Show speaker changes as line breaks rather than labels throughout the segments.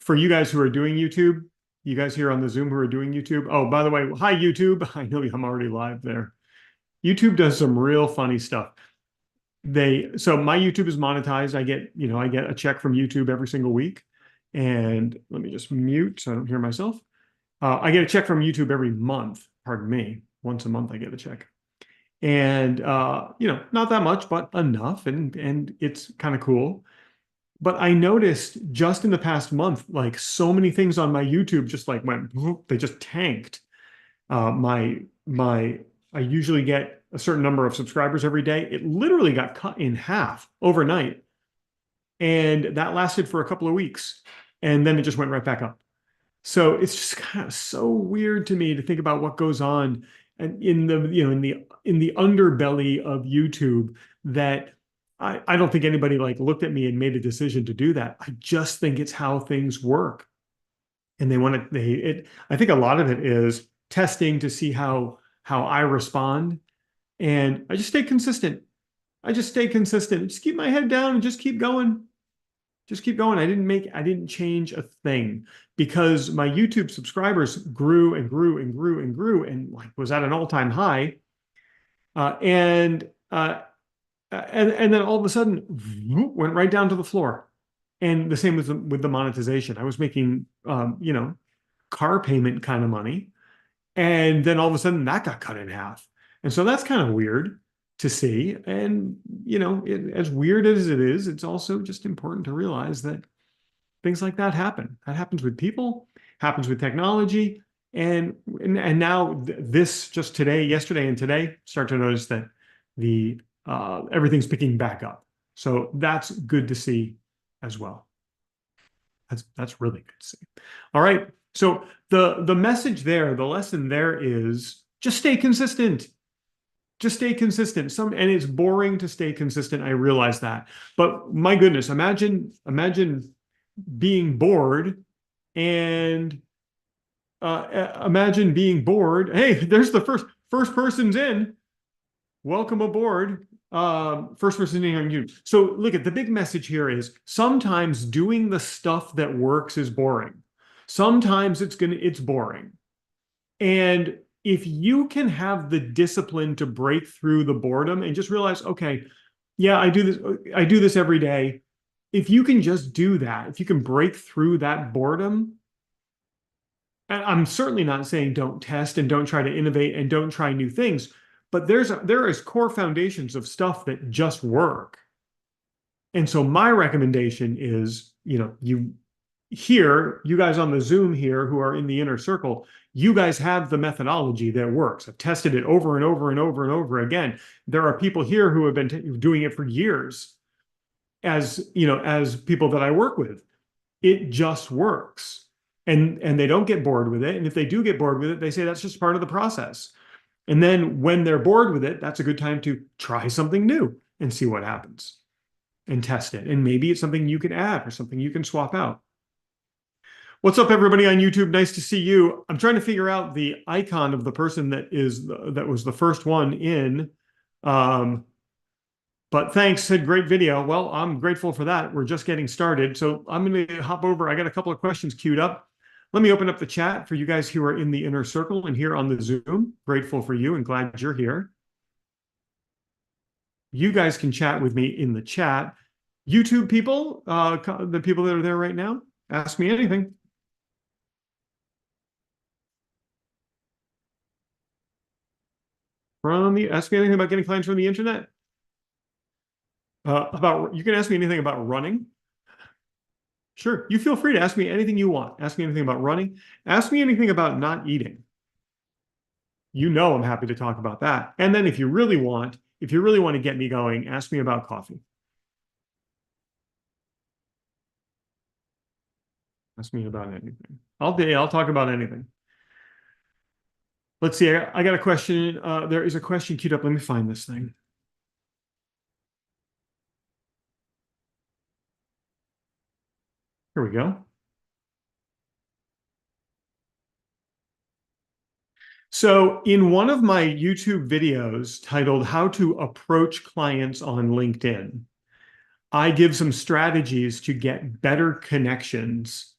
for you guys who are doing YouTube, you guys here on the Zoom who are doing YouTube. Oh, by the way, hi YouTube. I know I'm already live there. YouTube does some real funny stuff. So my YouTube is monetized. I get a check from YouTube every single week. And let me just mute so I don't hear myself. I get a check from YouTube every month. Pardon me. Once a month I get a check. And not that much, but enough. And it's kind of cool. But I noticed just in the past month, like so many things on my YouTube just like went, they just tanked. My I usually get a certain number of subscribers every day. It literally got cut in half overnight. And that lasted for a couple of weeks. And then it just went right back up. So it's just kind of so weird to me to think about what goes on and in the underbelly of YouTube that I don't think anybody like looked at me and made a decision to do that. I just think it's how things work. And I think a lot of it is testing to see how I respond. And I just stay consistent. I just stay consistent. Just keep my head down and just keep going. Just keep going. I didn't change a thing because my YouTube subscribers grew and grew and grew and grew and like was at an all-time high. Uh, and uh, and then all of a sudden went right down to the floor. And the same with the monetization. I was making car payment kind of money, and then all of a sudden that got cut in half. And so that's kind of weird to see. And as weird as it is, it's also just important to realize that things like that happen. That happens with people, happens with technology, and now this just today, yesterday, and today, start to notice that the everything's picking back up. So that's good to see as well. That's really good to see. All right. So the message there, the lesson there is just stay consistent. Just stay consistent. And it's boring to stay consistent. I realize that. But my goodness, imagine being bored and imagine being bored. Hey, there's the first person's in. Welcome aboard. First person in on you. So look at the big message here is sometimes doing the stuff that works is boring. Sometimes it's boring. And if you can have the discipline to break through the boredom and just realize, okay, yeah, I do this every day. If you can just do that, if you can break through that boredom, and I'm certainly not saying don't test and don't try to innovate and don't try new things, but there is core foundations of stuff that just work. And so my recommendation is, you guys on the Zoom here who are in the inner circle, you guys have the methodology that works. I've tested it over and over and over and over again. There are people here who have been doing it for years as people that I work with. It just works. And they don't get bored with it. And if they do get bored with it, they say that's just part of the process. And then when they're bored with it, that's a good time to try something new and see what happens and test it. And maybe it's something you can add or something you can swap out. What's up, everybody on YouTube? Nice to see you. I'm trying to figure out the icon of the person that was the first one in. But thanks, said great video. Well, I'm grateful for that. We're just getting started. So I'm going to hop over. I got a couple of questions queued up. Let me open up the chat for you guys who are in the inner circle and here on the Zoom. Grateful for you and glad you're here. You guys can chat with me in the chat. YouTube people, the people that are there right now, ask me anything. Ask me anything about getting clients from the internet. You can ask me anything about running. Sure, you feel free to ask me anything you want. Ask me anything about running. Ask me anything about not eating. I'm happy to talk about that. And then if you really want to get me going, ask me about coffee. Ask me about anything. I'll talk about anything. Let's see. I got a question. There is a question queued up. Let me find this thing. Here we go. So in one of my YouTube videos titled How to Approach Clients on LinkedIn, I give some strategies to get better connections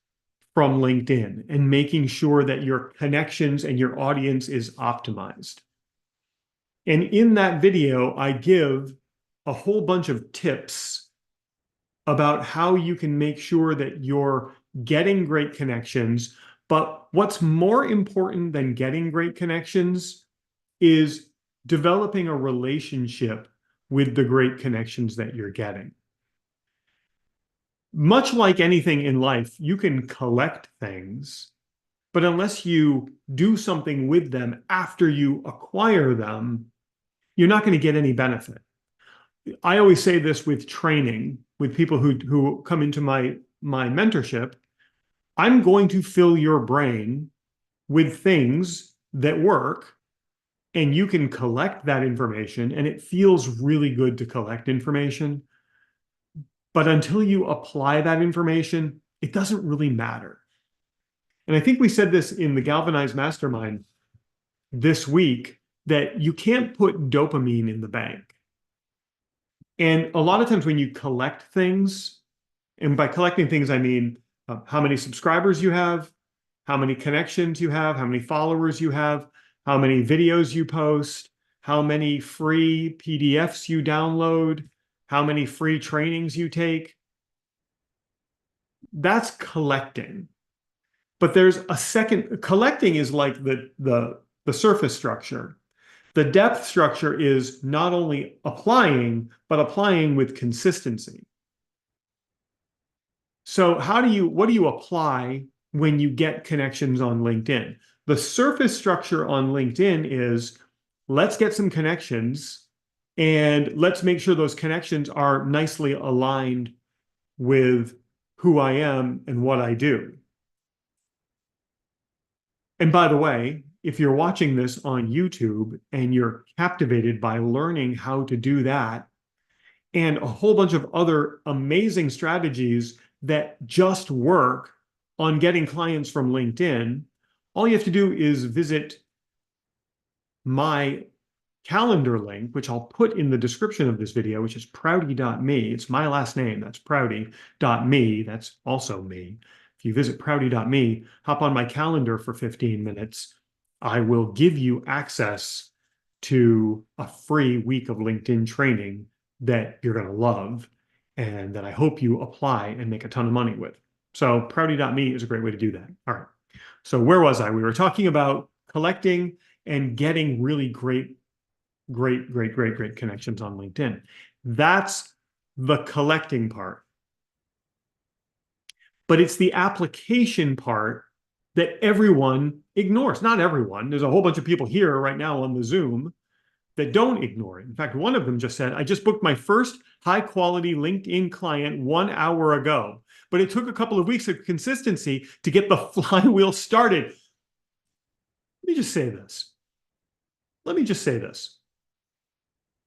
from LinkedIn and making sure that your connections and your audience is optimized. And in that video, I give a whole bunch of tips about how you can make sure that you're getting great connections. But what's more important than getting great connections is developing a relationship with the great connections that you're getting. Much like anything in life, you can collect things, but unless you do something with them after you acquire them, you're not going to get any benefit. I always say this with training, with people who come into my mentorship. I'm going to fill your brain with things that work, and you can collect that information, and it feels really good to collect information. But until you apply that information, it doesn't really matter. And I think we said this in the Galvanized Mastermind this week, that you can't put dopamine in the bank. And a lot of times when you collect things, and by collecting things, I mean how many subscribers you have, how many connections you have, how many followers you have, how many videos you post, how many free PDFs you download, how many free trainings you take. That's collecting. But there's a second. Collecting is like the surface structure. The depth structure is not only applying, but applying with consistency. So what do you apply when you get connections on LinkedIn? The surface structure on LinkedIn is, let's get some connections and let's make sure those connections are nicely aligned with who I am and what I do. And by the way, if you're watching this on YouTube and you're captivated by learning how to do that and a whole bunch of other amazing strategies that just work on getting clients from LinkedIn, all you have to do is visit my calendar link, which I'll put in the description of this video, which is prouty.me. It's my last name. That's prouty.me. That's also me. If you visit prouty.me, hop on my calendar for 15 minutes. I will give you access to a free week of LinkedIn training that you're going to love and that I hope you apply and make a ton of money with. So prouty.me is a great way to do that. All right. So where was I? We were talking about collecting and getting really great connections on LinkedIn. That's the collecting part. But it's the application part that everyone ignores. Not everyone. There's a whole bunch of people here right now on the Zoom that don't ignore it. In fact, one of them just said, I just booked my first high-quality LinkedIn client 1 hour ago, but it took a couple of weeks of consistency to get the flywheel started. Let me just say this.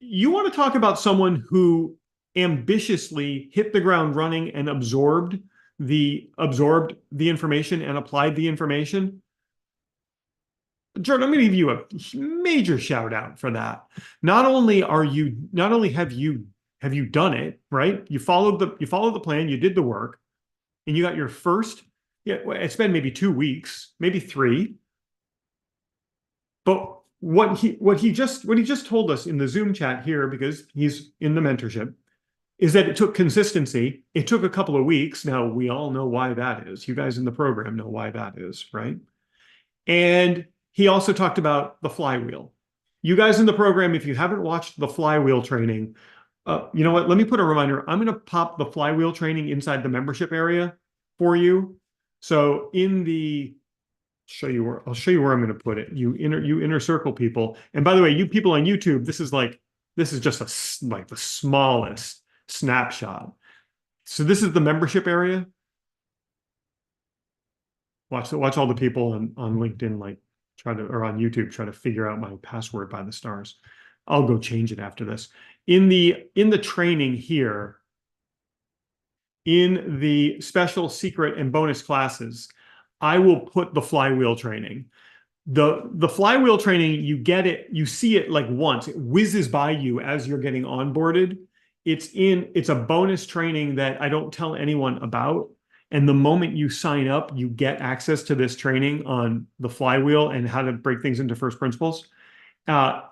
You want to talk about someone who ambitiously hit the ground running and absorbed the information and applied the information? Jordan, I'm going to give you a major shout out for that. Not only have you done it, right? You followed the plan, you did the work, and you got your first, it's been maybe 2 weeks, maybe 3. But what he just told us in the Zoom chat here, because he's in the mentorship, is that it took consistency. It took a couple of weeks. Now, we all know why that is. You guys in the program know why that is, right? And he also talked about the flywheel. You guys in the program, if you haven't watched the flywheel training, you know what? Let me put a reminder. I'm going to pop the flywheel training inside the membership area for you. So I'll show you where I'm going to put it. You inner circle people. And by the way, you people on YouTube, this is just like the smallest snapshot. So this is the membership area. Watch all the people on LinkedIn or on YouTube try to figure out my password by the stars. I'll go change it after this. In the training here, in the special secret and bonus classes, I will put the flywheel training. The flywheel training, you get it, you see it like once. It whizzes by you as you're getting onboarded. It's a bonus training that I don't tell anyone about. And the moment you sign up, you get access to this training on the flywheel and how to break things into first principles. Uh,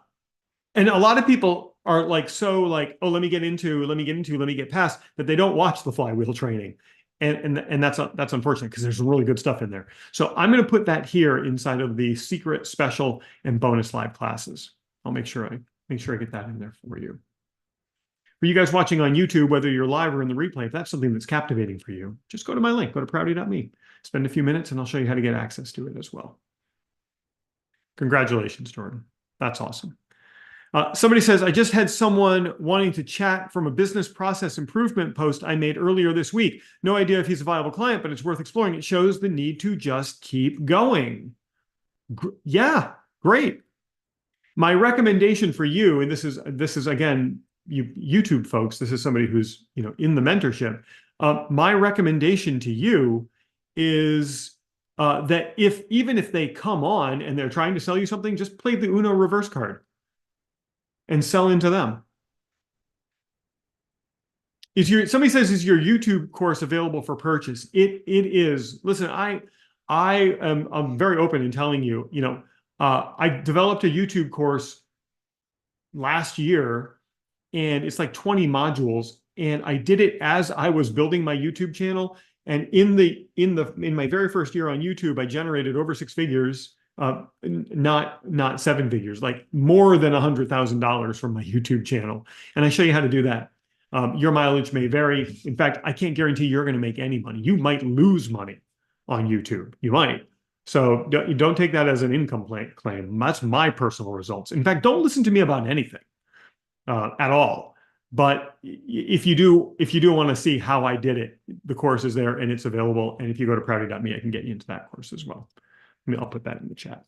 and a lot of people are like, so like, oh, let me get past that they don't watch the flywheel training. And that's unfortunate because there's some really good stuff in there. So I'm going to put that here inside of the secret, special, and bonus live classes. I'll make sure I get that in there for you. For you guys watching on YouTube, whether you're live or in the replay, if that's something that's captivating for you, just go to my link, go to prouty.me, spend a few minutes, and I'll show you how to get access to it as well. Congratulations, Jordan. That's awesome. Somebody says, I just had someone wanting to chat from a business process improvement post I made earlier this week. No idea if he's a viable client, but it's worth exploring. It shows the need to just keep going. Yeah, great. My recommendation for you, and this is again, you YouTube folks, this is somebody who's in the mentorship. My recommendation to you is that even if they come on and they're trying to sell you something, just play the Uno reverse card and sell into them. Somebody says, is your YouTube course available for purchase? It is. Listen, I'm very open in telling you, I developed a YouTube course last year, and it's like 20 modules, and I did it as I was building my YouTube channel. And in my very first year on YouTube, I generated over 6 figures. Not 7 figures, like more than $100,000 from my YouTube channel. And I show you how to do that. Your mileage may vary. In fact, I can't guarantee you're going to make any money. You might lose money on YouTube. You might. So don't take that as an income claim. That's my personal results. In fact, don't listen to me about anything at all. But if you do want to see how I did it, the course is there and it's available. And if you go to prouty.me, I can get you into that course as well. I'll put that in the chat.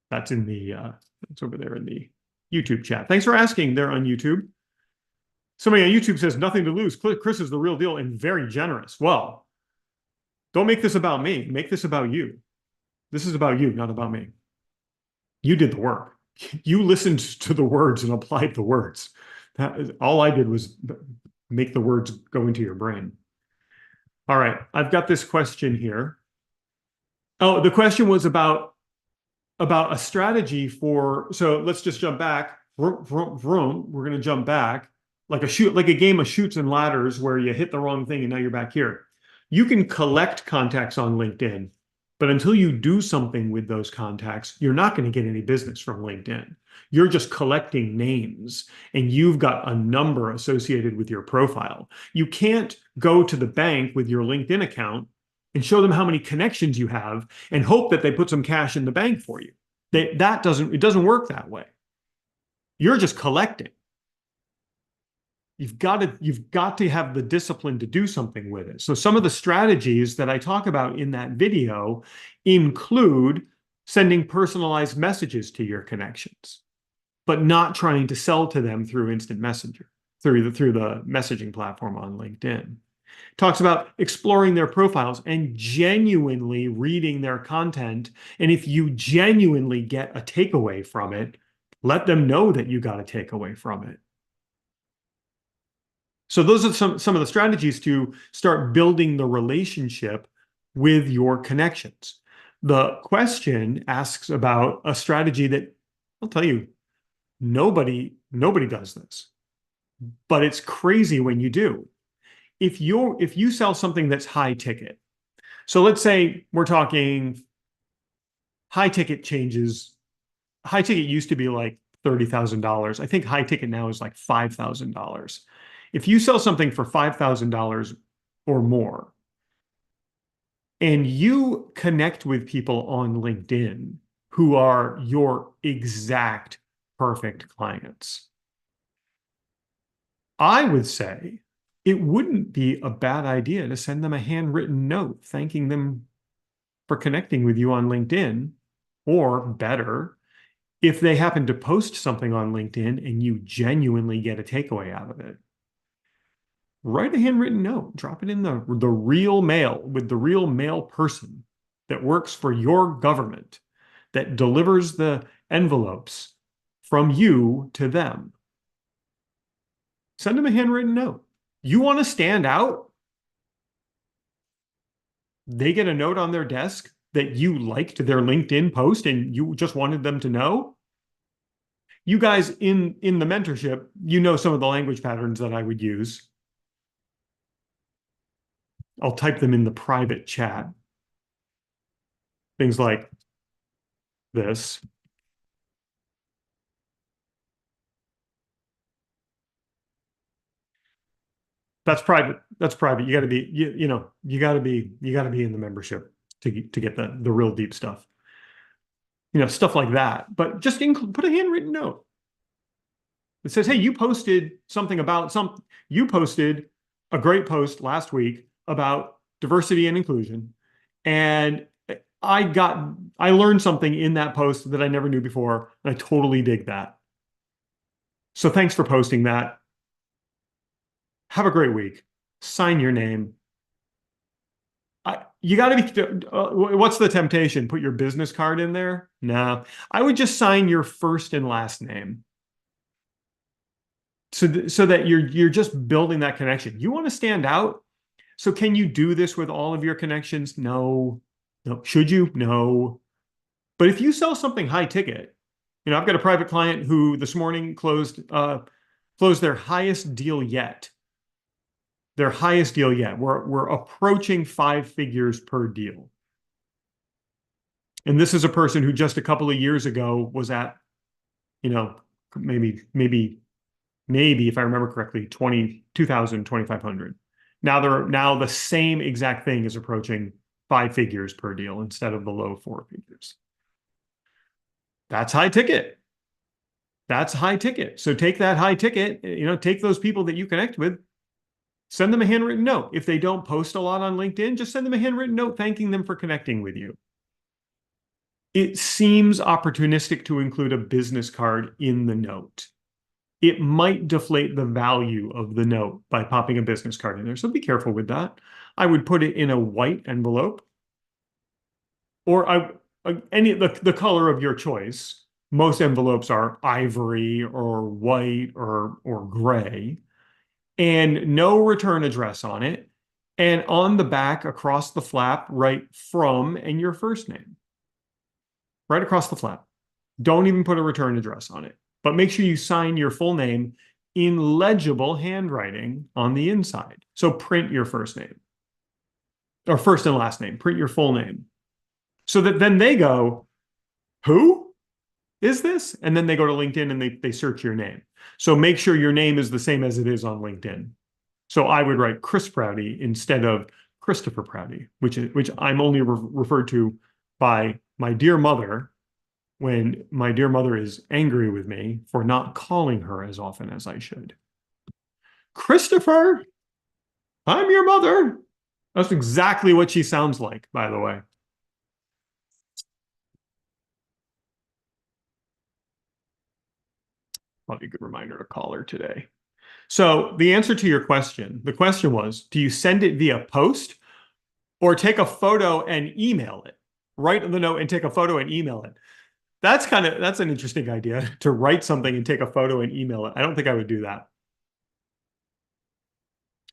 That's it's over there in the YouTube chat. Thanks for asking there on YouTube. Somebody on YouTube says, nothing to lose. Chris is the real deal and very generous. Well, don't make this about me. Make this about you. This is about you, not about me. You did the work. You listened to the words and applied the words. All I did was make the words go into your brain. All right, I've got this question here. Oh, the question was about a strategy so let's just jump back. Vroom, vroom, vroom. We're going to jump back like a game of chutes and ladders where you hit the wrong thing and now you're back here. You can collect contacts on LinkedIn, but until you do something with those contacts, you're not going to get any business from LinkedIn. You're just collecting names and you've got a number associated with your profile. You can't go to the bank with your LinkedIn account and show them how many connections you have and hope that they put some cash in the bank for you. It doesn't work that way. You're just collecting. You've got to have the discipline to do something with it. So some of the strategies that I talk about in that video include sending personalized messages to your connections, but not trying to sell to them through instant messenger, through the messaging platform on LinkedIn. Talks about exploring their profiles and genuinely reading their content. And if you genuinely get a takeaway from it, let them know that you got a takeaway from it. So those are some of the strategies to start building the relationship with your connections. The question asks about a strategy that, I'll tell you, nobody does this, but it's crazy when you do. If you sell something that's high ticket, so let's say we're talking high ticket changes. High ticket used to be like $30,000. I think high ticket now is like $5,000. If you sell something for $5,000 or more, and you connect with people on LinkedIn who are your exact perfect clients, I would say it wouldn't be a bad idea to send them a handwritten note thanking them for connecting with you on LinkedIn, or better, if they happen to post something on LinkedIn and you genuinely get a takeaway out of it. Write a handwritten note, drop it in the real mail with the real mail person that works for your government, that delivers the envelopes from you to them. Send them a handwritten note. You want to stand out? They get a note on their desk that you liked their LinkedIn post and you just wanted them to know. You guys in the mentorship, you know some of the language patterns that I would use. I'll type them in the private chat. Things like this. That's private. That's private. You got to be, you know, you got to be in the membership to get the real deep stuff. You know, stuff like that. But just include, put a handwritten note. It says, hey, you posted something about you posted a great post last week about diversity and inclusion. And I learned something in that post that I never knew before. And I totally dig that. So thanks for posting that. Have a great week. Sign your name. You got to be, what's the temptation? Put your business card in there? No, I would just sign your first and last name. So that you're just building that connection. You want to stand out. So can you do this with all of your connections? No. No. Should you? No. But if you sell something high ticket, you know, I've got a private client who this morning closed their highest deal yet. Their highest deal yet. We're approaching 5 figures per deal. And this is a person who just a couple of years ago was at, you know, maybe if I remember correctly, 2,000, 2,500. Now the same exact thing is approaching 5 figures per deal instead of the low 4 figures. That's high ticket. That's high ticket. So take that high ticket, you know, take those people that you connect with, send them a handwritten note. If they don't post a lot on LinkedIn, just send them a handwritten note thanking them for connecting with you. It seems opportunistic to include a business card in the note. It might deflate the value of the note by popping a business card in there. So be careful with that. I would put it in a white envelope or any the color of your choice. Most envelopes are ivory or white or gray, and no return address on it. And on the back, across the flap, write from and your first name. Right across the flap. Don't even put a return address on it. But make sure you sign your full name in legible handwriting on the inside. So print your first name or first and last name, print your full name so that then they go, who is this? And then they go to LinkedIn and they search your name. So make sure your name is the same as it is on LinkedIn. So I would write Chris Prouty instead of Christopher Prouty, which I'm only referred to by my dear mother when my dear mother is angry with me for not calling her as often as I should. Christopher, I'm your mother. That's exactly what she sounds like, by the way. Probably a good reminder to call her today. So the answer to your question, the question was, do you send it via post or take a photo and email it? Write the note and take a photo and email it. That's an interesting idea to write something and take a photo and email it. I don't think I would do that.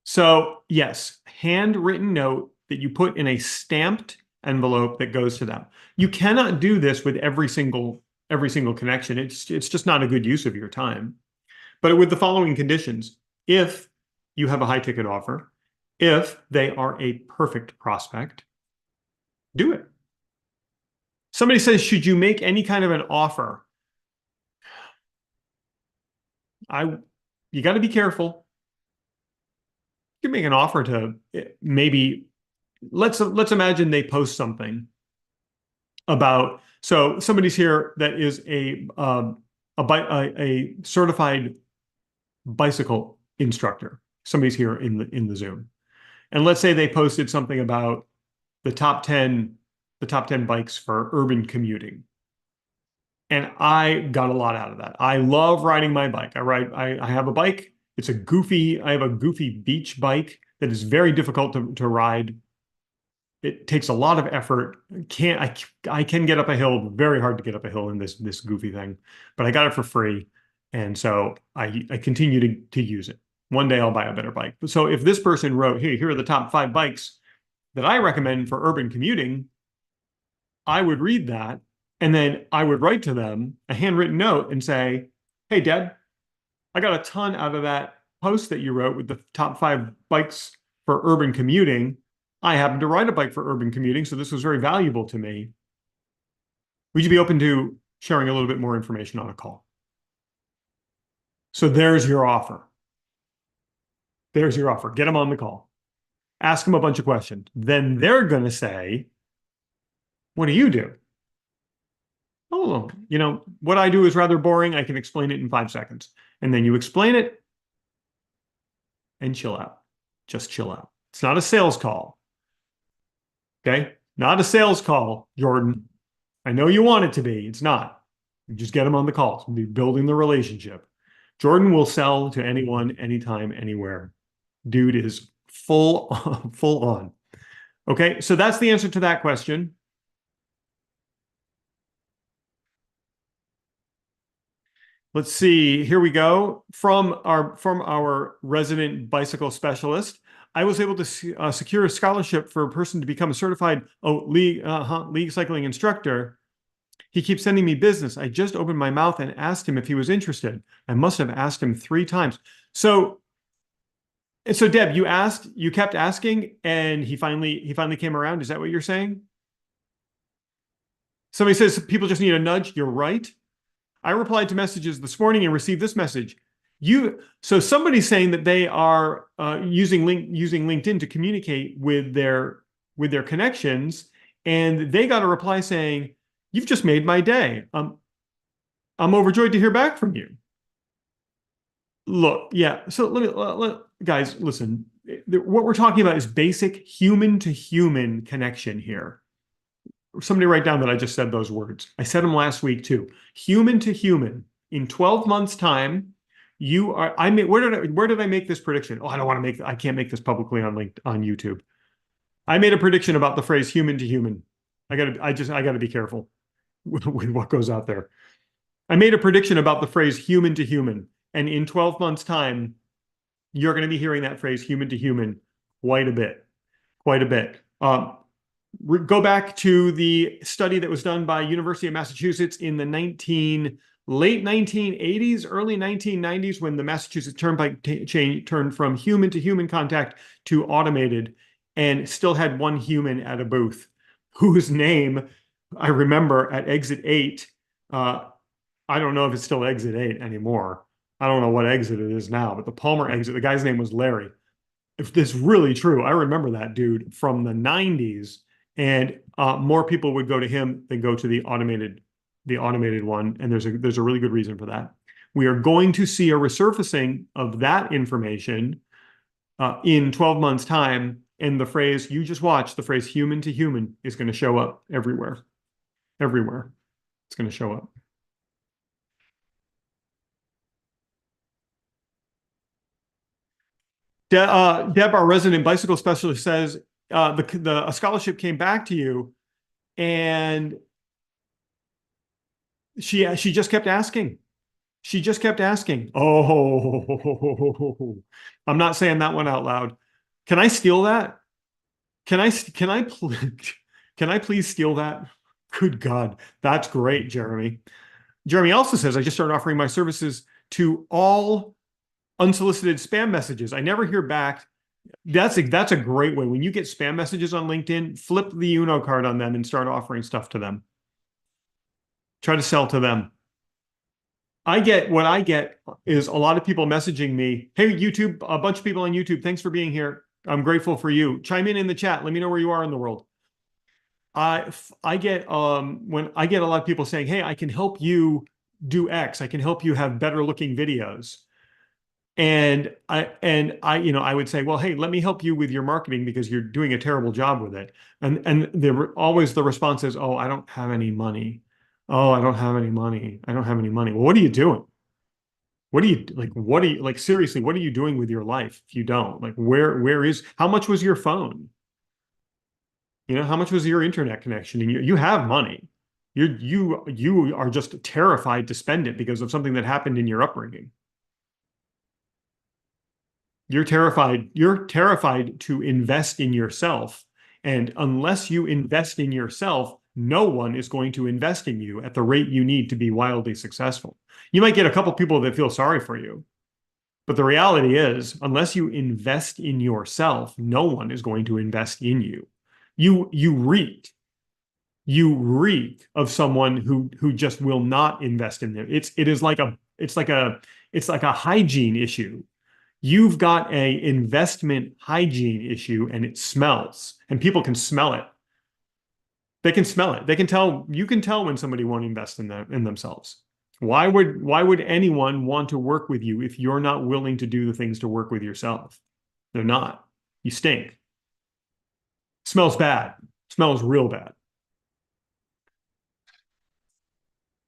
So yes, handwritten note that you put in a stamped envelope that goes to them. You cannot do this with every single connection. It's just not a good use of your time. But with the following conditions, if you have a high ticket offer, if they are a perfect prospect, do it. Somebody says, should you make any kind of an offer? You got to be careful. You can make an offer to maybe, let's imagine they post something about, so somebody's here that is a certified bicycle instructor. Somebody's here in the Zoom. And let's say they posted something about the top 10 bikes for urban commuting. And I got a lot out of that. I love riding my bike. I have a bike. I have a goofy beach bike that is very difficult to ride. It takes a lot of effort. I can get up a hill, very hard to get up a hill in this goofy thing, but I got it for free. And so I continue to use it. One day I'll buy a better bike. So if this person wrote, hey, here are the top 5 bikes that I recommend for urban commuting, I would read that and then I would write to them a handwritten note and say, hey, Deb, I got a ton out of that post that you wrote with the top 5 bikes for urban commuting. I happen to ride a bike for urban commuting, so this was very valuable to me. Would you be open to sharing a little bit more information on a call? So there's your offer. There's your offer. Get them on the call. Ask them a bunch of questions. Then they're going to say, what do you do? Oh, what I do is rather boring. I can explain it in 5 seconds. And then you explain it and chill out. Just chill out. It's not a sales call. Okay? Not a sales call, Jordan. I know you want it to be. It's not. You just get them on the call. Be building the relationship. Jordan will sell to anyone, anytime, anywhere. Dude is full on. Okay, so that's the answer to that question. Let's see. Here we go. From our resident bicycle specialist, I was able to secure a scholarship for a person to become a certified league cycling instructor. He keeps sending me business. I just opened my mouth and asked him if he was interested. I must have asked him 3 times. So Deb, you kept asking, and he finally came around. Is that what you're saying? Somebody says people just need a nudge. You're right. I replied to messages this morning and received this message. So somebody's saying that they are using LinkedIn to communicate with their connections, and they got a reply saying, "You've just made my day. I'm overjoyed to hear back from you." Look, yeah. So guys, listen. What we're talking about is basic human-to-human connection here. Somebody write down that I just said those words. I said them last week too. Human to human. In 12 months' time, where did I make this prediction? Oh, I can't make this publicly on YouTube. I made a prediction about the phrase human to human. I gotta be careful with what goes out there. I made a prediction about the phrase human to human. And in 12 months' time, you're going to be hearing that phrase human to human quite a bit. Go back to the study that was done by University of Massachusetts in the late 1980s, early 1990s, when the Massachusetts Turnpike turned from human to human contact to automated, and still had one human at a booth, whose name I remember at exit 8. I don't know if it's still exit 8 anymore. I don't know what exit it is now, but the Palmer exit, the guy's name was Larry. If this is really true, I remember that dude from the 90s. And more people would go to him than go to the automated one. And there's a really good reason for that. We are going to see a resurfacing of that information in 12 months' time. And the phrase you just watched, the phrase human to human, is going to show up everywhere. Everywhere. It's going to show up. Deb, our resident bicycle specialist, says a scholarship came back to you, and she just kept asking. She just kept asking. Oh, I'm not saying that one out loud. Can I steal that? Can I please steal that? Good God, that's great, Jeremy. Jeremy also says, I just started offering my services to all unsolicited spam messages. I never hear back. That's a great way. When you get spam messages on LinkedIn, flip the Uno card on them and start offering stuff to them. Try to sell to them. What I get is a lot of people messaging me, hey, YouTube, a bunch of people on YouTube, thanks for being here. I'm grateful for you. Chime in the chat. Let me know where you are in the world. I get when I get a lot of people saying, hey, I can help you do X. I can help you have better looking videos. And I would say, well, hey, let me help you with your marketing because you're doing a terrible job with it. And always the response is, oh, I don't have any money. Oh, I don't have any money. I don't have any money. Well, what are you doing? Seriously, what are you doing with your life if you don't? Like, how much was your phone? How much was your internet connection? And you have money. You are just terrified to spend it because of something that happened in your upbringing. You're terrified. You're terrified to invest in yourself. And unless you invest in yourself, no one is going to invest in you at the rate you need to be wildly successful. You might get a couple people that feel sorry for you, but the reality is, unless you invest in yourself, no one is going to invest in you. You reek of someone who just will not invest in them. It's like a hygiene issue. You've got a investment hygiene issue and it smells and people can smell it. They can smell it. They can tell, you can tell when somebody won't invest in themselves. Why would anyone want to work with you if you're not willing to do the things to work with yourself? They're not. You stink. Smells bad. Smells real bad.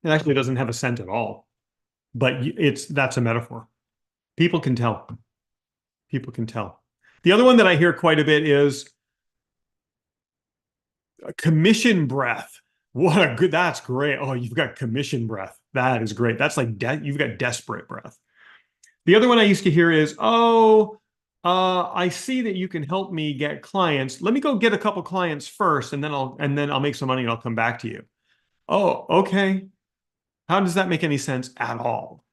It actually doesn't have a scent at all, but that's a metaphor. People can tell. People can tell. The other one that I hear quite a bit is commission breath. That's great. Oh, you've got commission breath. That is great. That's like you've got desperate breath. The other one I used to hear is, oh, I see that you can help me get clients. Let me go get a couple clients first, and then I'll make some money and I'll come back to you. Oh, okay. How does that make any sense at all?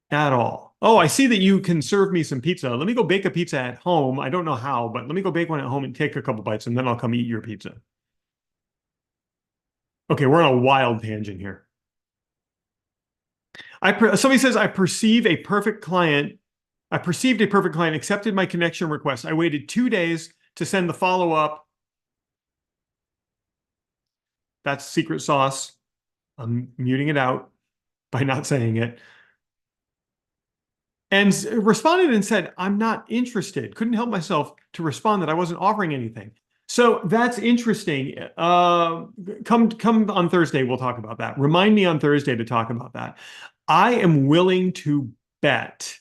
At all. Oh, I see that you can serve me some pizza. Let me go bake a pizza at home. I don't know how, but let me go bake one at home and take a couple bites, and then I'll come eat your pizza. Okay, we're on a wild tangent here. Somebody says, I perceived a perfect client, accepted my connection request. I waited 2 days to send the follow-up. That's secret sauce. I'm muting it out by not saying it. And responded and said, I'm not interested. Couldn't help myself to respond that I wasn't offering anything. So that's interesting. Come on Thursday, we'll talk about that. Remind me on Thursday to talk about that. I am willing to bet.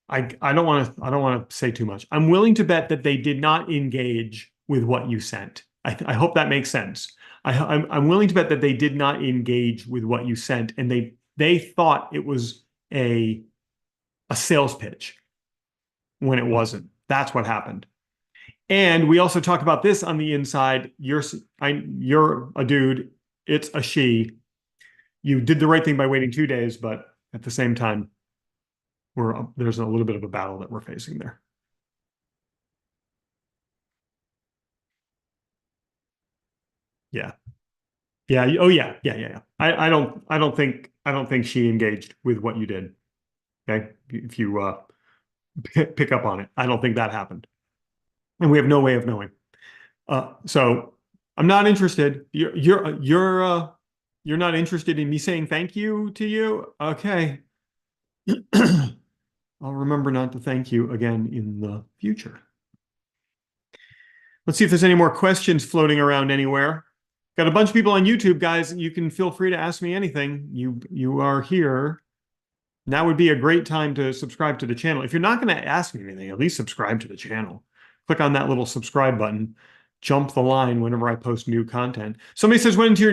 I don't want to say too much. I'm willing to bet that they did not engage with what you sent. I hope that makes sense. I'm willing to bet that they did not engage with what you sent, and they thought it was a sales pitch when it wasn't. That's what happened. And we also talk about this on the inside. You're a dude. It's a she. You did the right thing by waiting 2 days, but at the same time, there's a little bit of a battle that we're facing there. Yeah. Yeah. Oh yeah. Yeah. Yeah. Yeah. I don't think she engaged with what you did. Okay. If you pick up on it, I don't think that happened. And we have no way of knowing. So I'm not interested. You're not interested in me saying thank you to you. Okay. I'll remember not to thank you again in the future. Let's see if there's any more questions floating around anywhere. Got a bunch of people on YouTube, guys. You can feel free to ask me anything. You are here. Now would be a great time to subscribe to the channel. If you're not going to ask me anything, at least subscribe to the channel. Click on that little subscribe button. Jump the line whenever I post new content. Somebody says, when's your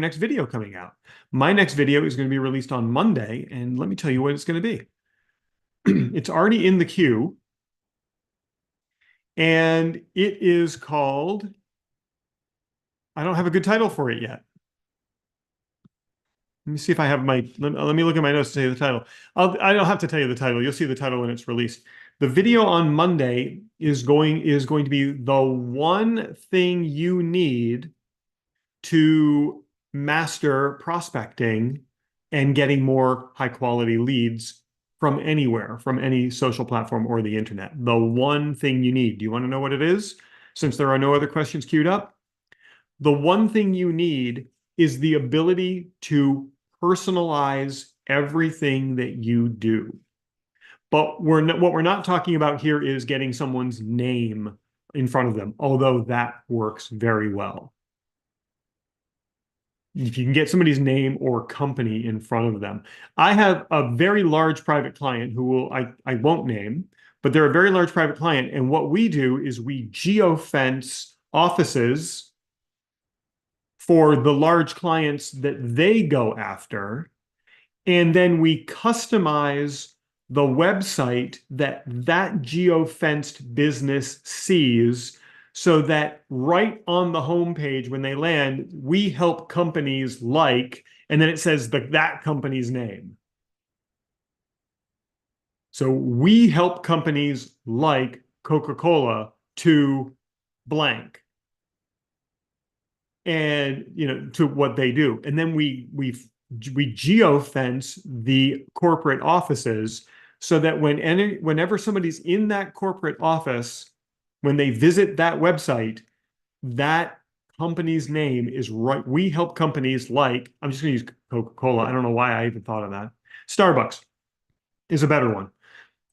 next video coming out? My next video is going to be released on Monday, and let me tell you what it's going to be. It's already in the queue, and it is called, I don't have a good title for it yet. Let me see if I have let me look at my notes to tell you the title. I don't have to tell you the title. You'll see the title when it's released. The video on Monday is going to be the one thing you need to master prospecting and getting more high quality leads from anywhere, from any social platform or the internet. The one thing you need. Do you want to know what it is? Since there are no other questions queued up, the one thing you need is the ability to personalize everything that you do. But what we're not talking about here is getting someone's name in front of them, although that works very well. If you can get somebody's name or company in front of them. I have a very large private client who I won't name, but they're a very large private client. And what we do is we geofence offices for the large clients that they go after. And then we customize the website that that geofenced business sees, so that right on the homepage when they land, we help companies like, and then it says that company's name. So we help companies like Coca-Cola to blank, and to what they do. And then we geofence the corporate offices, so that whenever somebody's in that corporate office, when they visit that website, that company's name is right. We help companies like, I'm just going to use Coca-Cola. I don't know why I even thought of that. Starbucks is a better one.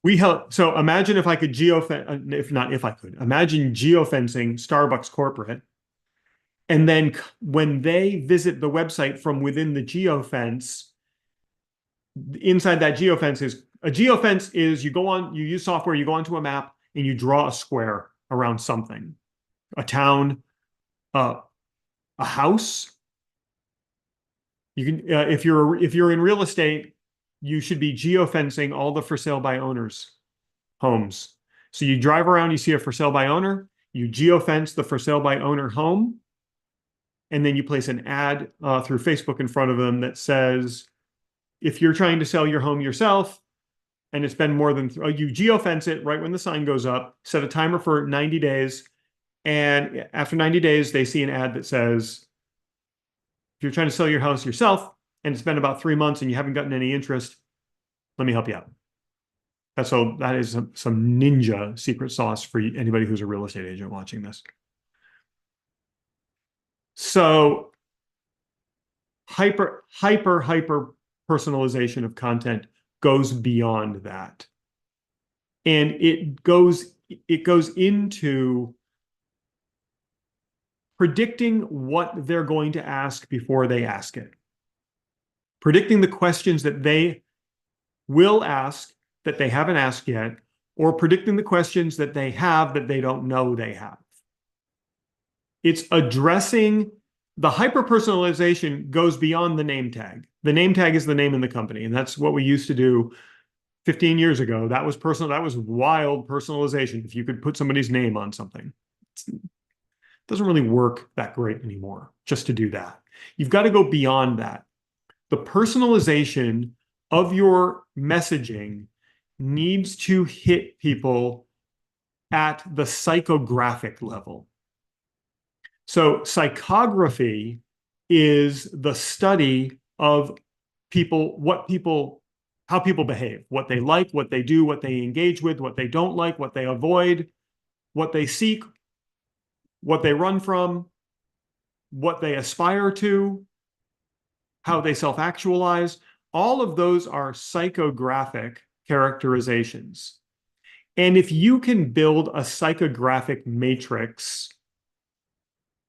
We help. So imagine if I could geofence, if not, if I could, imagine geofencing Starbucks corporate. And then when they visit the website from within the geofence, inside that geofence is you use software, you go onto a map and you draw a square around something, a town, a house. You can, if you're in real estate, you should be geofencing all the for sale by owners homes. So you drive around, you see a for sale by owner, you geofence the for sale by owner home, and then you place an ad through Facebook in front of them that says, if you're trying to sell your home yourself and it's been more than, you geofence it right when the sign goes up, set a timer for 90 days. And after 90 days, they see an ad that says, if you're trying to sell your house yourself and it's been about 3 months and you haven't gotten any interest, let me help you out. That is some ninja secret sauce for anybody who's a real estate agent watching this. So hyper personalization of content goes beyond that. And it goes into predicting what they're going to ask before they ask it. Predicting the questions that they will ask that they haven't asked yet, or predicting the questions that they have that they don't know they have. It's addressing the hyper-personalization goes beyond the name tag. The name tag is the name in the company, and that's what we used to do 15 years ago. That was personal. That was wild personalization. If you could put somebody's name on something, it doesn't really work that great anymore just to do that. You've got to go beyond that. The personalization of your messaging needs to hit people at the psychographic level. So psychography is the study of people, how people behave, what they like, what they do, what they engage with, what they don't like, what they avoid, what they seek, what they run from, what they aspire to, how they self-actualize. All of those are psychographic characterizations. And if you can build a psychographic matrix,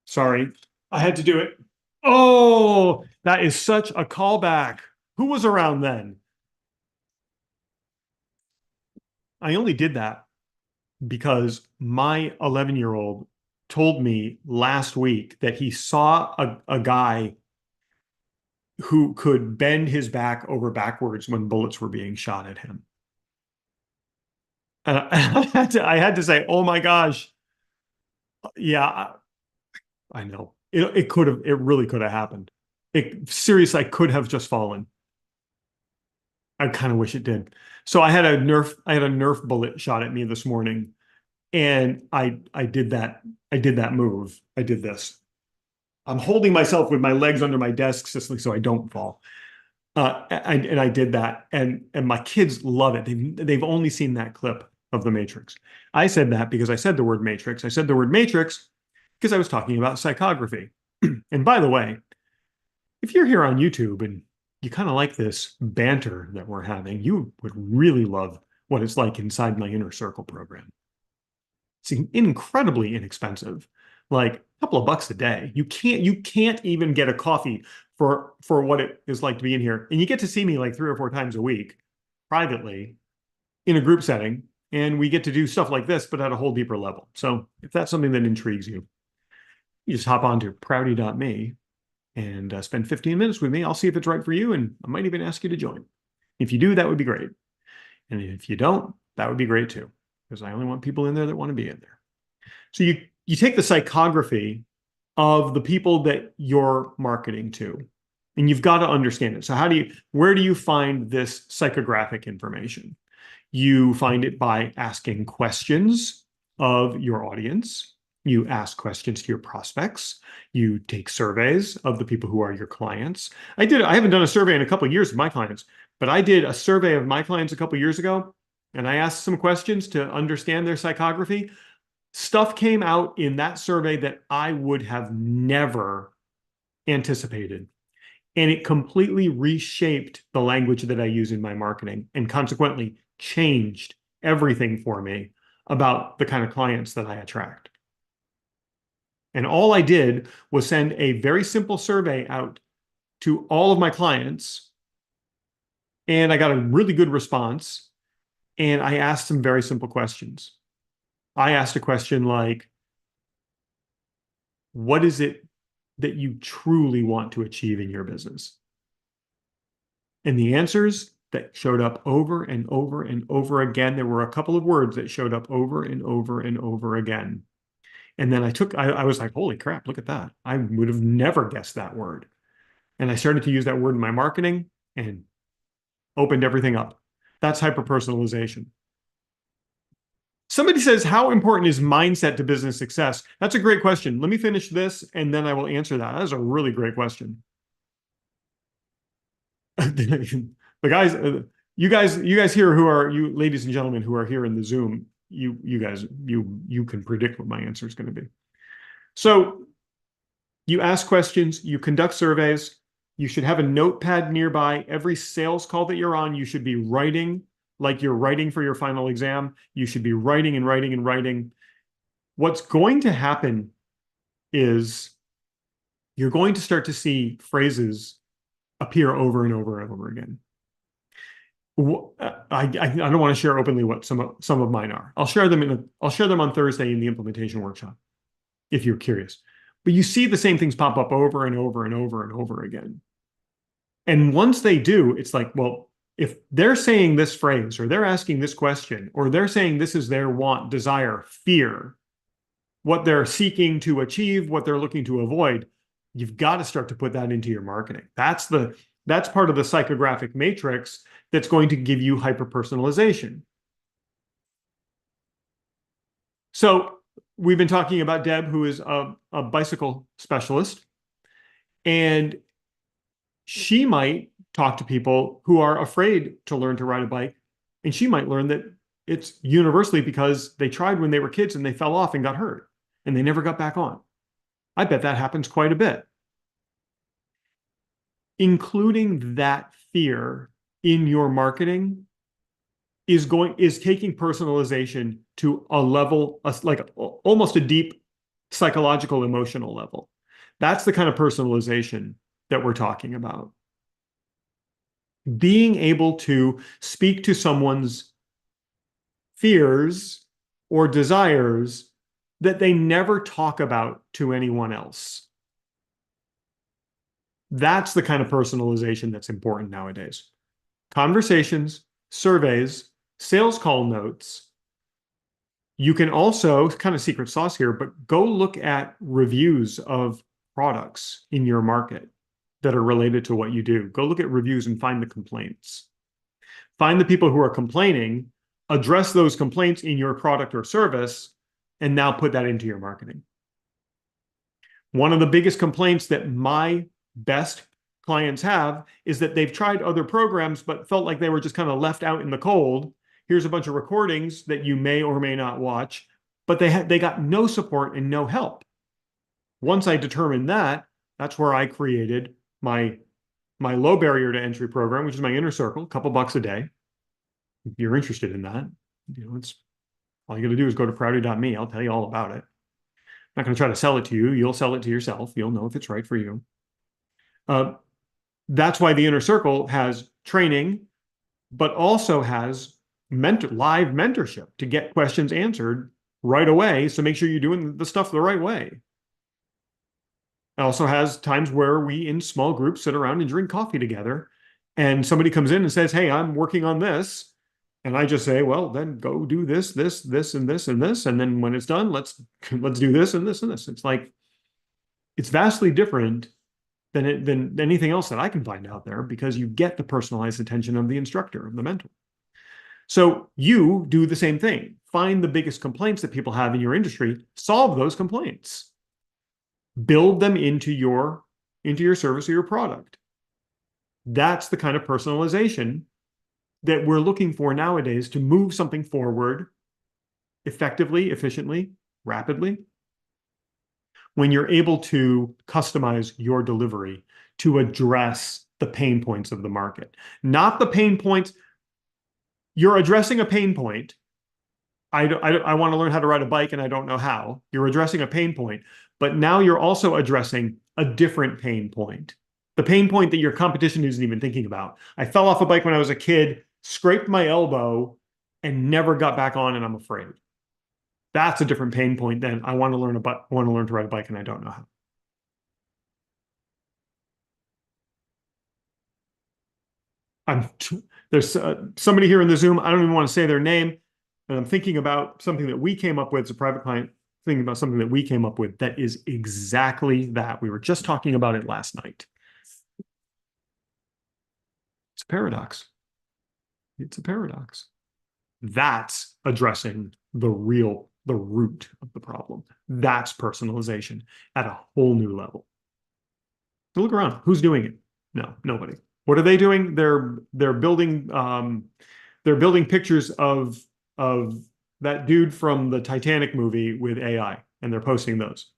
sorry, I had to do it. Oh, that is such a callback. Who was around then? I only did that because my 11-year-old told me last week that he saw a guy who could bend his back over backwards when bullets were being shot at him. I had to say, oh my gosh. Yeah, I know. It really could have happened. Seriously, I could have just fallen. I kind of wish it did. So I had a Nerf bullet shot at me this morning, and I did that move. I did this. I'm holding myself with my legs under my desk so I don't fall. And I did that, and my kids love it. They've only seen that clip of The Matrix. I said that because I said the word matrix. I said the word matrix because I was talking about psychography. And by the way, if you're here on YouTube and you kind of like this banter that we're having, you would really love what it's like inside my Inner Circle program. It's incredibly inexpensive, like a couple of bucks a day. You can't even get a coffee for what it is like to be in here. And you get to see me like 3 or 4 times a week privately in a group setting. And we get to do stuff like this, but at a whole deeper level. So if that's something that intrigues you, you just hop on to prouty.me and spend 15 minutes with me. I'll see if it's right for you, and I might even ask you to join. If you do, that would be great. And if you don't, that would be great too, because I only want people in there that want to be in there. So you take the psychography of the people that you're marketing to, and you've got to understand it. So where do you find this psychographic information? You find it by asking questions of your audience. You ask questions to your prospects. You take surveys of the people who are your clients. I haven't done a survey in a couple of years of my clients, but I did a survey of my clients a couple of years ago, and I asked some questions to understand their psychography. Stuff came out in that survey that I would have never anticipated. And it completely reshaped the language that I use in my marketing and consequently changed everything for me about the kind of clients that I attract. And all I did was send a very simple survey out to all of my clients, and I got a really good response. And I asked some very simple questions. I asked a question like, what is it that you truly want to achieve in your business? And the answers that showed up over and over and over again, there were a couple of words that showed up over and over and over again. And then I was like, holy crap, look at that. I would have never guessed that word. And I started to use that word in my marketing and opened everything up. That's hyper-personalization. Somebody says, how important is mindset to business success? That's a great question. Let me finish this and then I will answer that. That is a really great question. The guys, you guys here who are, you ladies and gentlemen who are here in the Zoom, you guys, you can predict what my answer is going to be. So you ask questions, you conduct surveys, you should have a notepad nearby. Every sales call that you're on, you should be writing like you're writing for your final exam. You should be writing and writing and writing. What's going to happen is you're going to start to see phrases appear over and over and over again. I don't want to share openly what some of mine are. I'll share them on Thursday in the implementation workshop, if you're curious. But you see the same things pop up over and over and over and over again. And once they do, it's like, well, if they're saying this phrase, or they're asking this question, or they're saying this is their want, desire, fear, what they're seeking to achieve, what they're looking to avoid, you've got to start to put that into your marketing. That's part of the psychographic matrix that's going to give you hyper-personalization. So we've been talking about Deb, who is a bicycle specialist, and she might talk to people who are afraid to learn to ride a bike, and she might learn that it's universally because they tried when they were kids and they fell off and got hurt, and they never got back on. I bet that happens quite a bit. Including that fear in your marketing is taking personalization to a level, like almost a deep psychological, emotional level. That's the kind of personalization that we're talking about. Being able to speak to someone's fears or desires that they never talk about to anyone else. That's the kind of personalization that's important nowadays. Conversations, surveys, sales call notes. You can also, kind of secret sauce here, but go look at reviews of products in your market that are related to what you do. Go look at reviews and find the complaints. Find the people who are complaining, address those complaints in your product or service, and now put that into your marketing. One of the biggest complaints that my best clients have is that they've tried other programs but felt like they were just kind of left out in the cold. Here's a bunch of recordings that you may or may not watch, but they got no support and no help. Once I determined that, that's where I created my low barrier to entry program, which is my inner circle, a couple bucks a day. If you're interested in that, it's all you got to do is go to prouty.me. I'll tell you all about it. I'm not going to try to sell it to you. You'll sell it to yourself. You'll know if it's right for you. That's why the inner circle has training, but also has live mentorship to get questions answered right away. So make sure you're doing the stuff the right way. It also has times where we in small groups sit around and drink coffee together, and somebody comes in and says, hey, I'm working on this. And I just say, well, then go do this, this, this, and this, and this. And then when it's done, let's do this and this and this. It's like, it's vastly different than anything else that I can find out there because you get the personalized attention of the instructor, of the mentor. So you do the same thing. Find the biggest complaints that people have in your industry, solve those complaints, build them into your service or your product. That's the kind of personalization that we're looking for nowadays to move something forward effectively, efficiently, rapidly. When you're able to customize your delivery to address the pain points of the market, not the pain points. You're addressing a pain point. I want to learn how to ride a bike and I don't know how. You're addressing a pain point, but now you're also addressing a different pain point. The pain point that your competition isn't even thinking about. I fell off a bike when I was a kid, scraped my elbow, and never got back on, and I'm afraid. That's a different pain point than I want to learn to ride a bike and I don't know how. There's somebody here in the Zoom. I don't even want to say their name. And I'm thinking about something that we came up with as a private client, thinking about something that we came up with that is exactly that. We were just talking about it last night. It's a paradox. It's a paradox. That's addressing the root of the problem. That's personalization at a whole new level. So look around. Who's doing it? No, nobody. What are they doing? They're building pictures of that dude from the Titanic movie with AI, and they're posting those.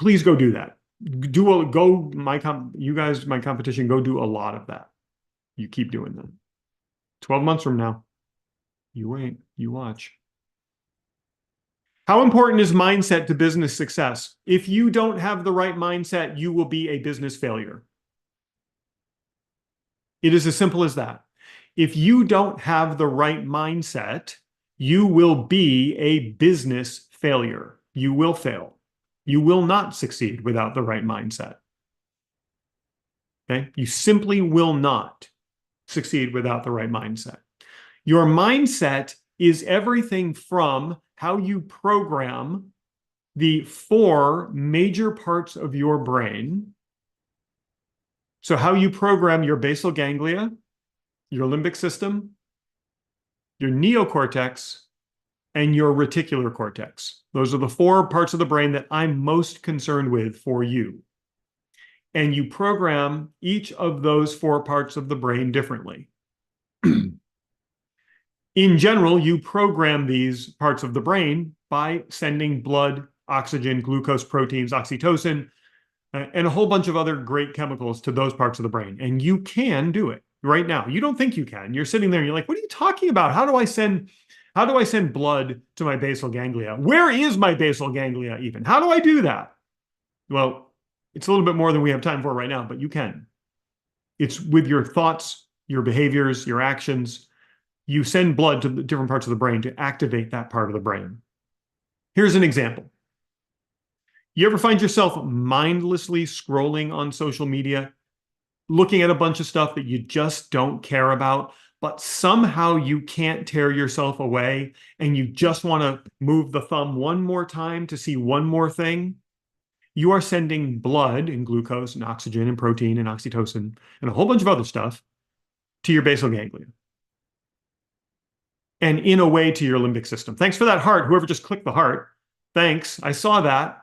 Please go do that. You guys, my competition, go do a lot of that. You keep doing them. 12 months from now, you wait, you watch. How important is mindset to business success? If you don't have the right mindset, you will be a business failure. It is as simple as that. If you don't have the right mindset, you will be a business failure. You will fail. You will not succeed without the right mindset. Okay? You simply will not succeed without the right mindset. Your mindset is everything from how you program the 4 major parts of your brain. So how you program your basal ganglia, your limbic system, your neocortex, and your reticular cortex. Those are the 4 parts of the brain that I'm most concerned with for you. And you program each of those 4 parts of the brain differently. In general, you program these parts of the brain by sending blood, oxygen, glucose, proteins, oxytocin, and a whole bunch of other great chemicals to those parts of the brain. And you can do it right now. You don't think you can. You're sitting there and you're like, what are you talking about? How do I send blood to my basal ganglia? Where is my basal ganglia even? How do I do that? Well, it's a little bit more than we have time for right now, but you can. It's with your thoughts, your behaviors, your actions. You send blood to the different parts of the brain to activate that part of the brain. Here's an example. You ever find yourself mindlessly scrolling on social media, looking at a bunch of stuff that you just don't care about, but somehow you can't tear yourself away and you just want to move the thumb one more time to see one more thing? You are sending blood and glucose and oxygen and protein and oxytocin and a whole bunch of other stuff to your basal ganglia. And in a way to your limbic system. Thanks for that heart. Whoever just clicked the heart. Thanks. I saw that.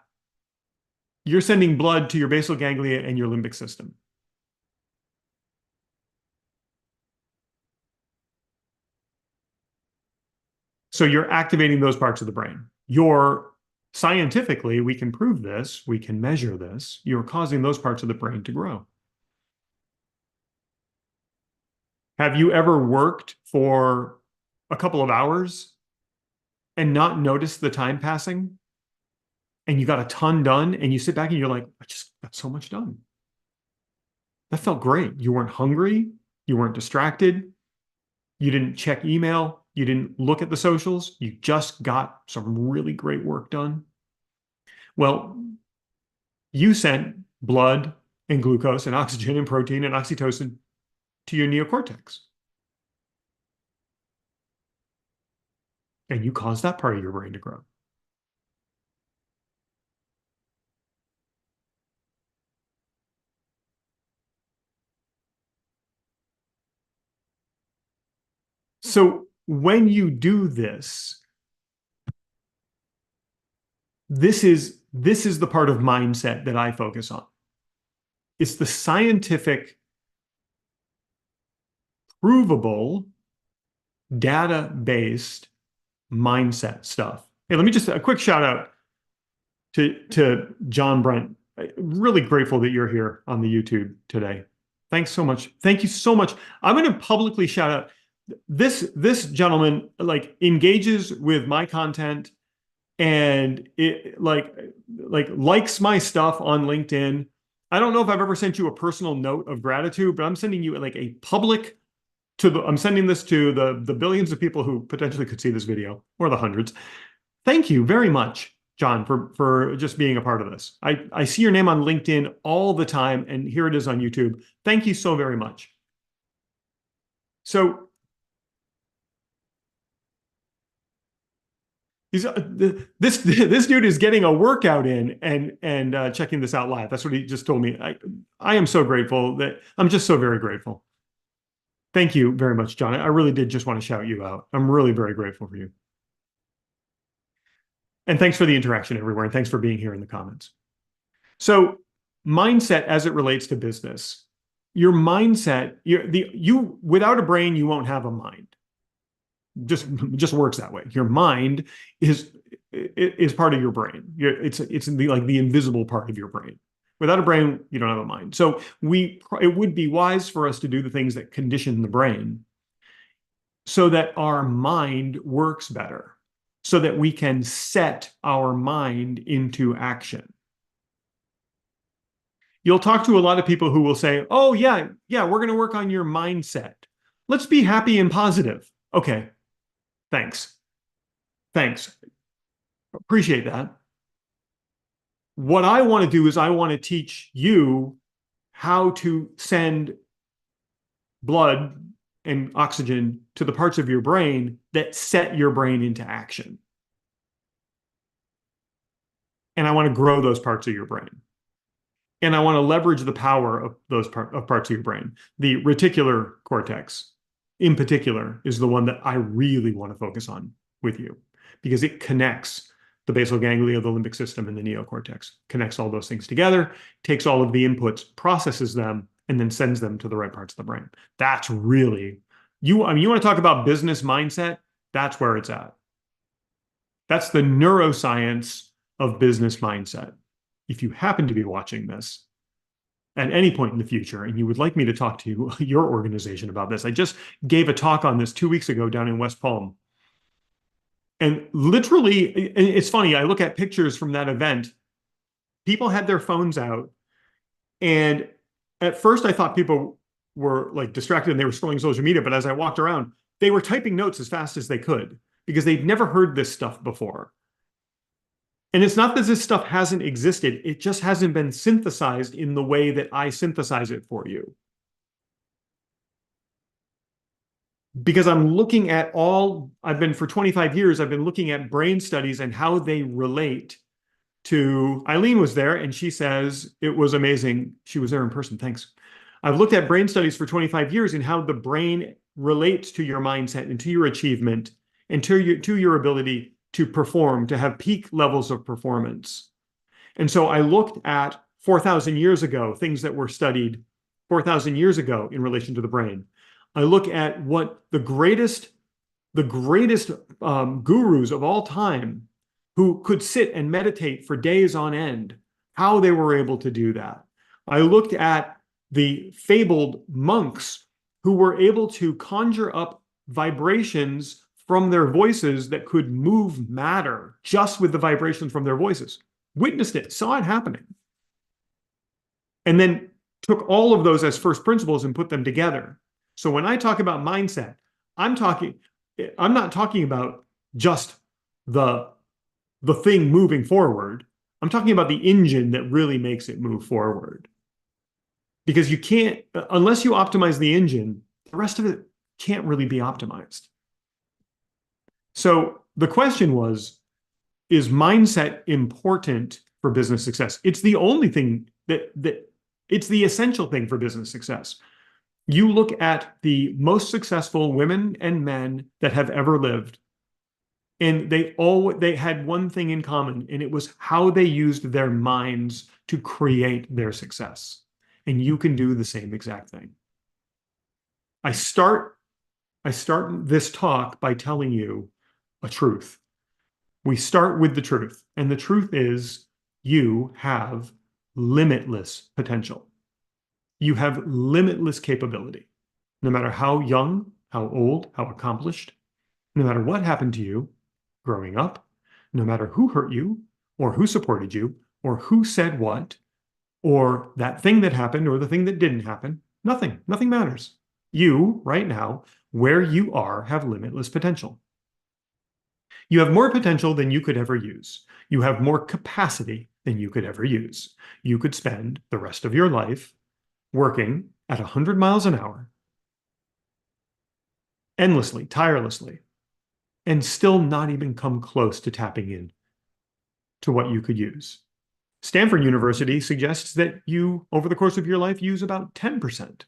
You're sending blood to your basal ganglia and your limbic system. So you're activating those parts of the brain. Scientifically, we can prove this, we can measure this. You're causing those parts of the brain to grow. Have you ever worked for a couple of hours and not noticed the time passing? And you got a ton done, and you sit back and you're like, I just got so much done. That felt great. You weren't hungry. You weren't distracted. You didn't check email. You didn't look at the socials. You just got some really great work done. Well, you sent blood and glucose and oxygen and protein and oxytocin to your neocortex. and you cause that part of your brain to grow. So when you do this, this is the part of mindset that I focus on. It's the scientific, provable, data-based mindset stuff. Hey, let me just a quick shout out to John Brent. Really grateful that you're here on the YouTube today. Thanks so much. Thank you so much. I'm going to publicly shout out this gentleman like engages with my content and it likes my stuff on LinkedIn. I don't know if I've ever sent you a personal note of gratitude, but I'm sending you like a public I'm sending this to the billions of people who potentially could see this video, or the hundreds. Thank you very much, John, for just being a part of this. I see your name on LinkedIn all the time, and here it is on YouTube. Thank you so very much. So this dude is getting a workout in and checking this out live. That's what he just told me. I am so grateful that I'm just so very grateful. Thank you very much, John. I really did just want to shout you out. I'm really very grateful for you. And thanks for the interaction everywhere. And thanks for being here in the comments. So mindset as it relates to business, your mindset, you without a brain, you won't have a mind. Just works that way. Your mind is part of your brain. It's like the invisible part of your brain. Without a brain, you don't have a mind. So it would be wise for us to do the things that condition the brain so that our mind works better, so that we can set our mind into action. You'll talk to a lot of people who will say, oh, yeah, we're going to work on your mindset. Let's be happy and positive. Okay, thanks. Appreciate that. What I want to do is I want to teach you how to send blood and oxygen to the parts of your brain that set your brain into action. And I want to grow those parts of your brain. And I want to leverage the power of those parts of your brain. The reticular cortex, in particular, is the one that I really want to focus on with you because it connects the basal ganglia, the limbic system, and the neocortex, connects all those things together, takes all of the inputs, processes them, and then sends them to the right parts of the brain. That's really, you want to talk about business mindset? That's where it's at. That's the neuroscience of business mindset. If you happen to be watching this at any point in the future and you would like me to talk to your organization about this, I just gave a talk on this 2 weeks ago down in West Palm. And literally, it's funny, I look at pictures from that event, people had their phones out, and at first I thought people were like distracted and they were scrolling social media, but as I walked around, they were typing notes as fast as they could because they'd never heard this stuff before. And it's not that this stuff hasn't existed, it just hasn't been synthesized in the way that I synthesize it for you. Because I'm looking at for 25 years, I've been looking at brain studies and how they relate to, Eileen was there and she says it was amazing. She was there in person, thanks. I've looked at brain studies for 25 years and how the brain relates to your mindset and to your achievement and to your ability to perform, to have peak levels of performance. And so I looked at 4,000 years ago, things that were studied 4,000 years ago in relation to the brain. I look at what the greatest gurus of all time who could sit and meditate for days on end, how they were able to do that. I looked at the fabled monks who were able to conjure up vibrations from their voices that could move matter just with the vibrations from their voices. Witnessed it, saw it happening. And then took all of those as first principles and put them together. So when I talk about mindset, I'm not talking about just the thing moving forward. I'm talking about the engine that really makes it move forward. Because you can't, unless you optimize the engine, the rest of it can't really be optimized. So the question was, is mindset important for business success? It's the only thing that it's the essential thing for business success. You look at the most successful women and men that have ever lived, and they had one thing in common, and it was how they used their minds to create their success. And you can do the same exact thing. I start this talk by telling you a truth. We start with the truth, and the truth is you have limitless potential. You have limitless capability. No matter how young, how old, how accomplished, no matter what happened to you growing up, no matter who hurt you, or who supported you, or who said what, or that thing that happened, or the thing that didn't happen, nothing matters. You, right now, where you are, have limitless potential. You have more potential than you could ever use. You have more capacity than you could ever use. You could spend the rest of your life working at 100 miles an hour, endlessly, tirelessly, and still not even come close to tapping in to what you could use. Stanford University suggests that you, over the course of your life, use about 10%.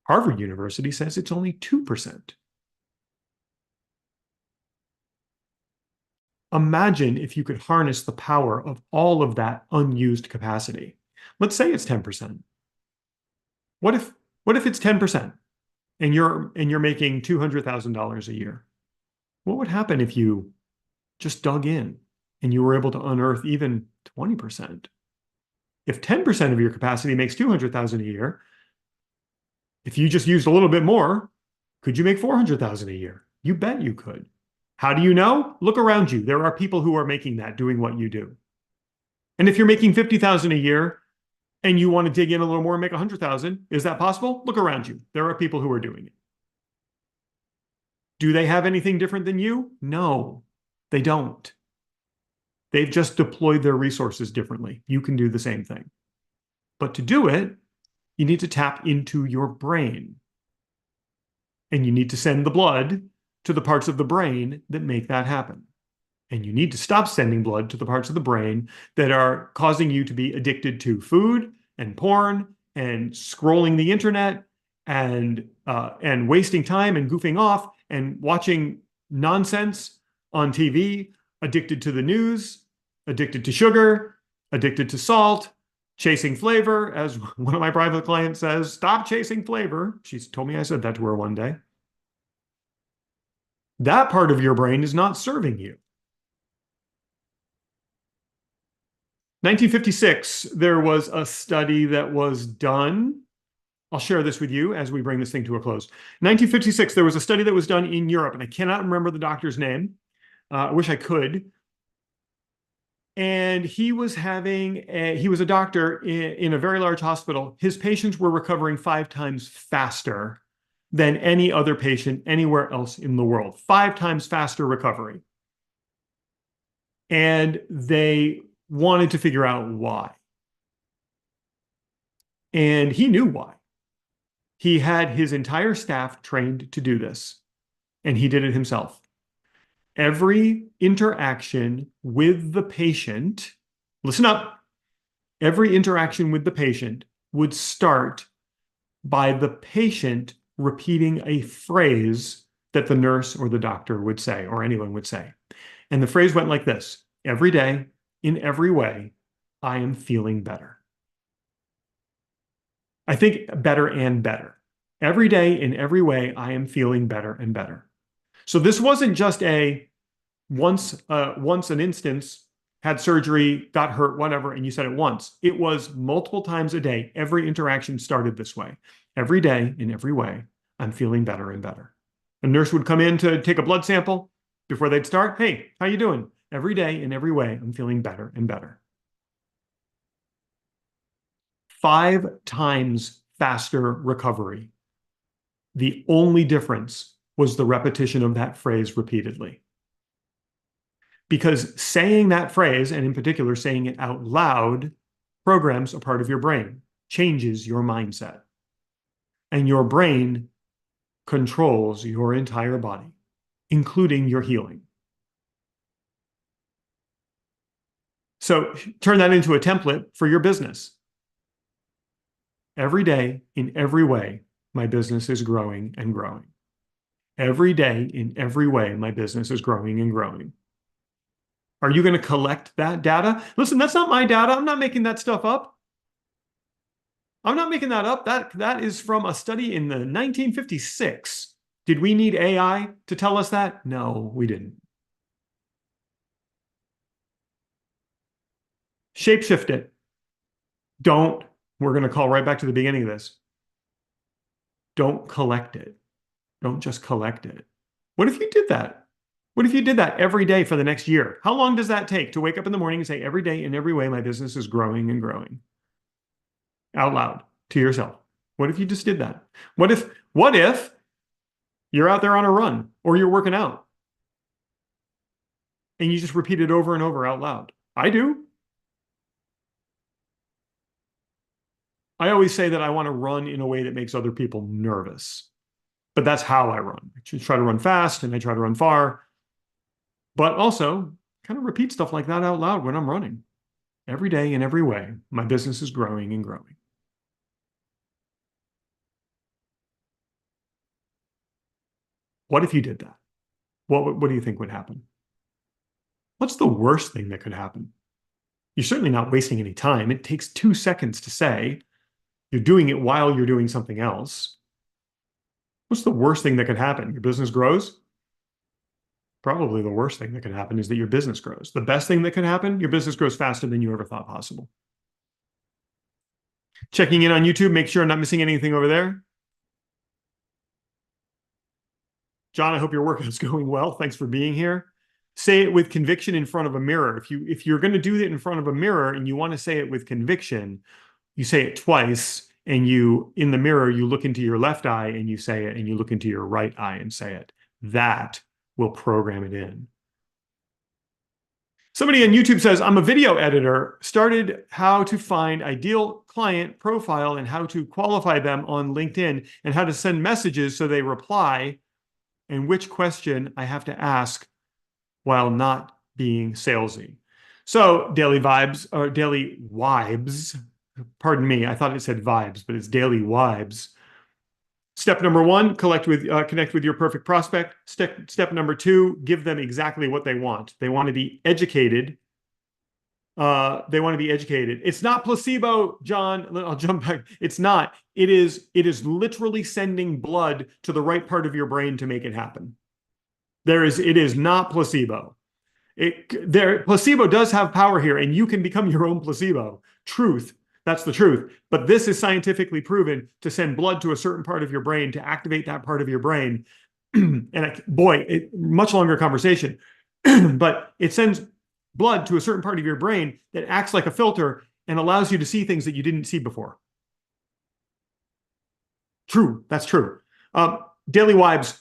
Harvard University says it's only 2%. Imagine if you could harness the power of all of that unused capacity. Let's say it's 10%. What if it's 10% and you're making $200,000 a year? What would happen if you just dug in and you were able to unearth even 20%? If 10% of your capacity makes 200,000 a year, if you just used a little bit more, could you make 400,000 a year? You bet you could. How do you know? Look around you. There are people who are making that, doing what you do. And if you're making 50,000 a year and you want to dig in a little more and make 100,000, is that possible? Look around you. There are people who are doing it. Do they have anything different than you? No, they don't. They've just deployed their resources differently. You can do the same thing. But to do it, you need to tap into your brain. And you need to send the blood to the parts of the brain that make that happen. And you need to stop sending blood to the parts of the brain that are causing you to be addicted to food and porn and scrolling the internet and wasting time and goofing off and watching nonsense on TV, addicted to the news, addicted to sugar, addicted to salt, chasing flavor. As one of my private clients says, stop chasing flavor. She's told me I said that to her one day. That part of your brain is not serving you. 1956, there was a study that was done. I'll share this with you as we bring this thing to a close. 1956, there was a study that was done in Europe, and I cannot remember the doctor's name. I wish I could. And he was a doctor in a very large hospital. His patients were recovering 5 times faster than any other patient anywhere else in the world. 5 times faster recovery. And they wanted to figure out why. And he knew why. He had his entire staff trained to do this, and he did it himself. Every interaction with the patient, listen up, every interaction with the patient would start by the patient repeating a phrase that the nurse or the doctor would say, or anyone would say. And the phrase went like this: every day, in every way, I am feeling better. I think better and better. Every day, in every way, I am feeling better and better. So this wasn't just a once an instance, had surgery, got hurt, whatever, and you said it once. It was multiple times a day. Every interaction started this way. Every day, in every way, I'm feeling better and better. A nurse would come in to take a blood sample. Before they'd start, hey, how you doing? Every day, in every way, I'm feeling better and better. 5 times faster recovery. The only difference was the repetition of that phrase repeatedly. Because saying that phrase, and in particular saying it out loud, programs a part of your brain, changes your mindset. And your brain controls your entire body. including your healing. So turn that into a template for your business. Every day, in every way, my business is growing and growing. Every day, in every way, my business is growing and growing. Are you going to collect that data? Listen, that's not my data. I'm not making that stuff up. I'm not making that up. That is from a study in the 1956. Did we need AI to tell us that? No, we didn't. Shapeshift it. Don't. We're going to call right back to the beginning of this. Don't collect it. Don't just collect it. What if you did that? What if you did that every day for the next year? How long does that take to wake up in the morning and say, every day in every way, my business is growing and growing? Out loud to yourself. What if you just did that? What if you're out there on a run or you're working out and you just repeat it over and over out loud? I do. I always say that I want to run in a way that makes other people nervous, but that's how I run. I try to run fast and I try to run far, but also kind of repeat stuff like that out loud when I'm running. Every day in every way, my business is growing and growing. What if you did that? What do you think would happen? What's the worst thing that could happen? You're certainly not wasting any time. It takes 2 seconds to say. You're doing it while you're doing something else. What's the worst thing that could happen? Your business grows? Probably the worst thing that could happen is that your business grows. The best thing that could happen, your business grows faster than you ever thought possible. Checking in on YouTube, make sure I'm not missing anything over there. John, I hope your workout's going well. Thanks for being here. Say it with conviction in front of a mirror. If you're going to do it in front of a mirror and you want to say it with conviction, you say it twice, and in the mirror, you look into your left eye and you say it, and you look into your right eye and say it. That will program it in. Somebody on YouTube says, I'm a video editor, started how to find ideal client profile and how to qualify them on LinkedIn and how to send messages so they reply and which question I have to ask while not being salesy. So daily vibes, or daily vibes, pardon me, I thought it said vibes, but it's daily vibes. Step number 1, connect with your perfect prospect. Step number 2, give them exactly what they want. They want to be educated. It's not placebo, John. I'll jump back. It's not. It is literally sending blood to the right part of your brain to make it happen. It is not placebo. Placebo does have power here, and you can become your own placebo. Truth. That's the truth. But this is scientifically proven to send blood to a certain part of your brain, to activate that part of your brain. And much longer conversation, but it sends blood to a certain part of your brain that acts like a filter and allows you to see things that you didn't see before. True. That's true. Daily vibes.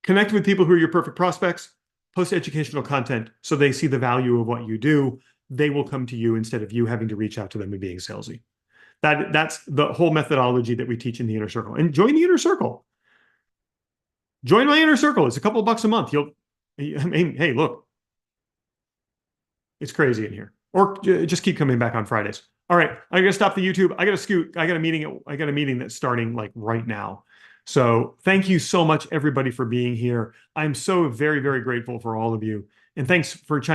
Connect with people who are your perfect prospects. Post educational content so they see the value of what you do. They will come to you instead of you having to reach out to them and being salesy. That's the whole methodology that we teach in the inner circle. And join the inner circle. Join my inner circle. It's a couple of bucks a month. Hey, look, it's crazy in here. Or just keep coming back on Fridays. All right, I gotta stop the YouTube. I gotta scoot. I got a meeting that's starting like right now. So thank you so much, everybody, for being here. I'm so very, very grateful for all of you. And thanks for chiming